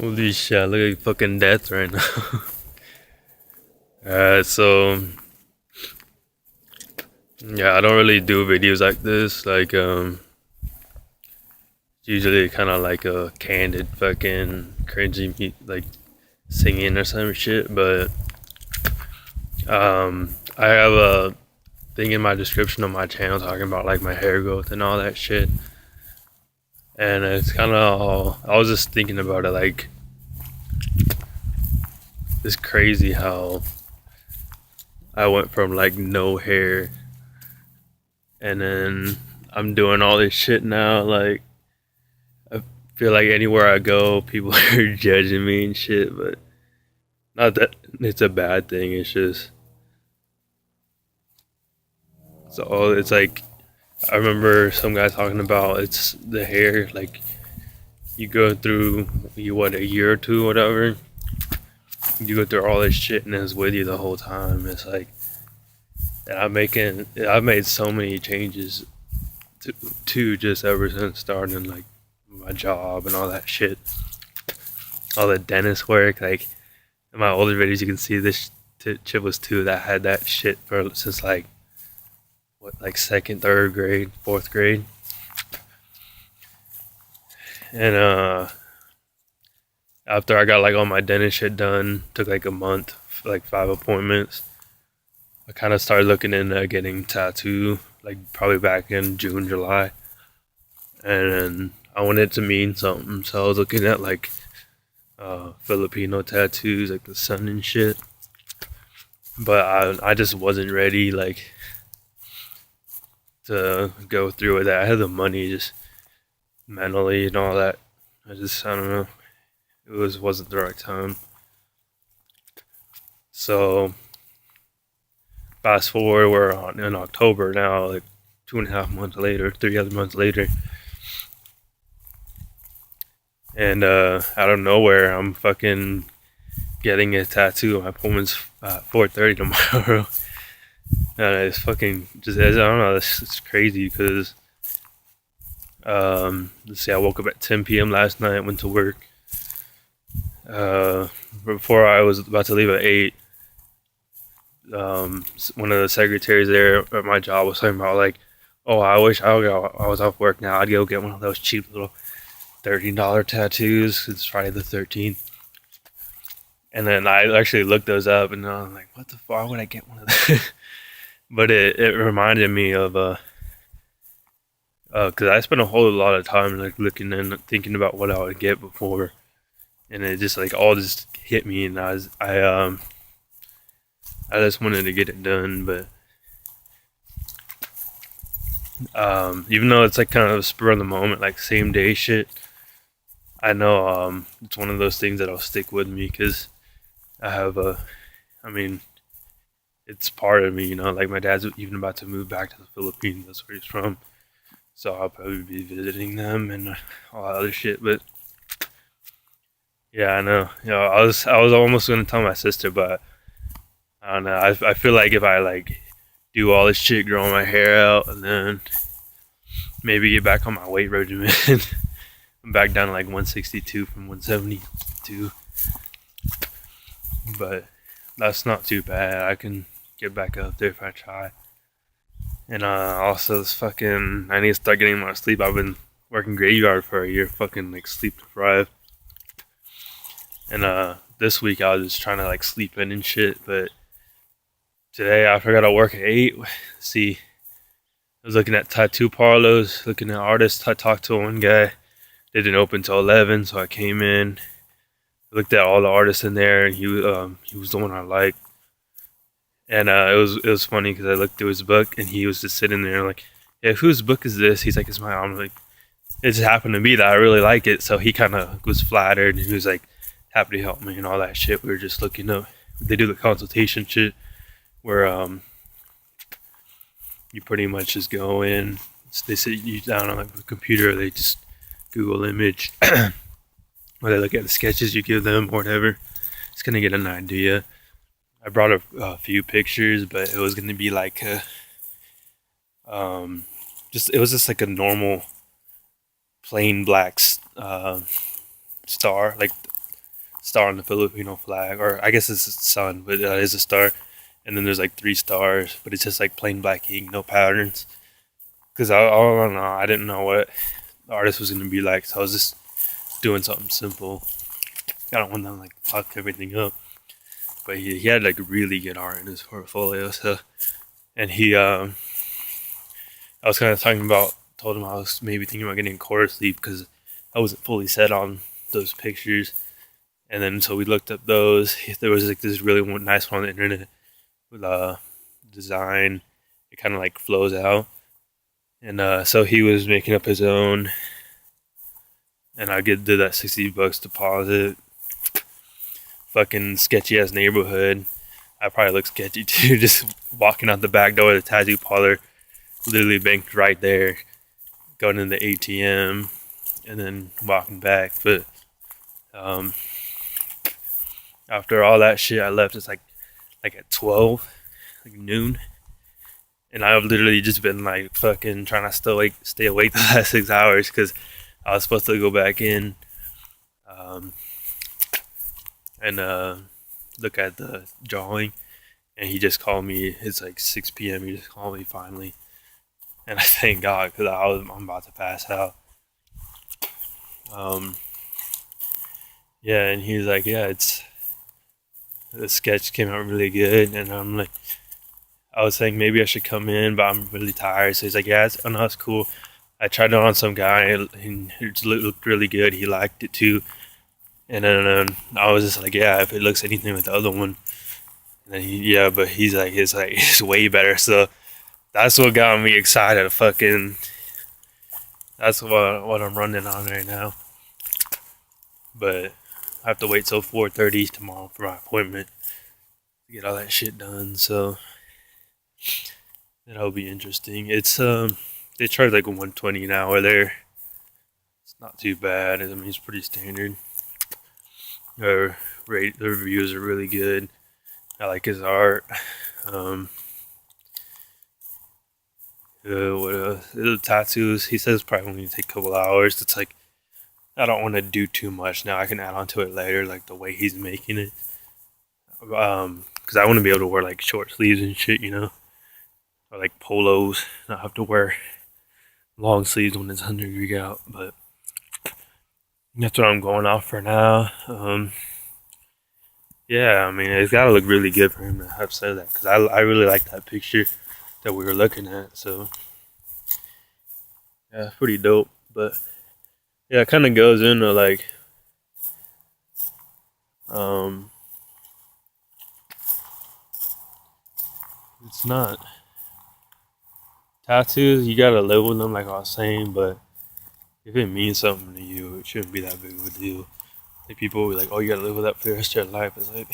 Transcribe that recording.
Holy shit, I look like fucking death right now. So yeah, I don't really do videos like this. Usually kind of like a candid fucking cringy like singing or some shit. But I have a thing in my description of my channel talking about like my hair growth and all that shit. And it's kind of I was just thinking about it, like it's crazy how I went from like no hair and then I'm doing all this shit now. Like I feel like anywhere I go, people are judging me and shit. But not that it's a bad thing. It's like I remember some guy talking about it's the hair. Like you go through a year or two, whatever. You go through all this shit and it's with you the whole time. It's like and I've made so many changes to just ever since starting like my job and all that shit, all the dentist work. Like in my older videos, you can see this chip was two that had that shit for since like what, like second, third grade, fourth grade, and after I got like all my dentist shit done, took like a month, like 5 appointments. I kind of started looking into getting tattoo, like probably back in June, July, and then I wanted it to mean something, so I was looking at like Filipino tattoos, like the sun and shit. But I just wasn't ready, like to go through with that. I had the money, just mentally and all that. I don't know. Wasn't the right time. So fast forward, we're in October now, like 2.5 months later, 3 other months later, and out of nowhere, I'm fucking getting a tattoo. My appointment's 4:30 tomorrow. And it's fucking just I don't know. It's crazy because let's see. I woke up at 10 p.m. last night. Went to work. Before I was about to leave at 8, one of the secretaries there at my job was talking about like, oh, I wish I was off work now. I'd go get one of those cheap little $13 tattoos. It's Friday the 13th. And then I actually looked those up, and I was like, what the fuck? Why would I get one of those? But it reminded me of because I spent a whole lot of time like looking and thinking about what I would get before, and it just like all just hit me, and I just wanted to get it done. But even though it's like kind of spur of the moment, like same day shit, I know it's one of those things that'll stick with me because I have I mean, it's part of me, you know. Like my dad's even about to move back to the Philippines. That's where he's from. So I'll probably be visiting them and all that other shit. But yeah, I know. You know, I was almost gonna tell my sister, but I don't know. I feel like if I like do all this shit, growing my hair out, and then maybe get back on my weight regimen, I'm back down to like 162 from 172. But that's not too bad. I can get back up there if I try. And also, this fucking I need to start getting more sleep. I've been working graveyard for a year, fucking like sleep deprived. And this week I was just trying to like sleep in and shit, but today I forgot to work at 8. See, I was looking at tattoo parlors, looking at artists. I talked to one guy. They didn't open till 11, so I came in, looked at all the artists in there, and he was the one I liked. And it was funny because I looked through his book, and he was just sitting there like, yeah, whose book is this? He's like, it's mine. I'm like, it just happened to be that I really like it, so he kind of was flattered, and he was like happy to help me and all that shit. We were just looking up. They do the consultation shit where you pretty much just go in. They sit you down on like the computer. They just Google image, or they look at the sketches you give them or whatever. It's gonna get an idea. I brought a few pictures, but it was gonna be like just it was just like a normal plain black star, like star on the Filipino flag, or I guess it's the sun, but it is a star. And then there's like 3 stars, but it's just like plain black ink, no patterns. Because I don't know, I didn't know what the artist was gonna be like, so I was just doing something simple. I don't want to like fuck everything up. But he had like really good art in his portfolio. So, and I was kind of talking about, told him I was maybe thinking about getting quarter sleeve because I wasn't fully set on those pictures. And then so we looked up those. There was like this really nice one on the internet with design. It kind of like flows out. And so he was making up his own, and I did that $60 deposit. Fucking sketchy ass neighborhood. I probably look sketchy too, just walking out the back door of the tattoo parlor, literally banked right there, going in the ATM, and then walking back. But after all that shit, I left. It's like at 12, like noon, and I've literally just been like fucking trying to stay awake the last 6 hours because I was supposed to go back in and look at the drawing, and he just called me. It's like 6 p.m. He just called me finally, and I thank God because I'm about to pass out. Yeah, and he's like, yeah, the sketch came out really good, and I'm like, I was saying maybe I should come in, but I'm really tired. So he's like, yeah, I know it's cool. I tried it on some guy, and it looked really good. He liked it too. And then I was just like, yeah, if it looks anything like the other one. And then but he's like, it's way better. So that's what got me excited. That's what I'm running on right now. But I have to wait till 4:30 tomorrow for my appointment to get all that shit done. So that'll be interesting. It's they charge like 120 an hour there. It's not too bad. I mean, it's pretty standard. The reviews are really good. I like his art. What the tattoos? He says probably only take a couple hours. It's like I don't want to do too much now. I can add on to it later, like the way he's making it. Because I want to be able to wear like short sleeves and shit, or like polos. Not have to wear long sleeves when it's 100 degrees out. But that's what I'm going off for now. Yeah, I mean, it's got to look really good for him to have said that because I really like that picture that we were looking at. So yeah, pretty dope. But yeah, it kind of goes into like it's not tattoos. You gotta live with them, like I was saying. But if it means something to you, it shouldn't be that big of a deal. Like people will be like, "Oh, you gotta live with that for the rest of your life." It's like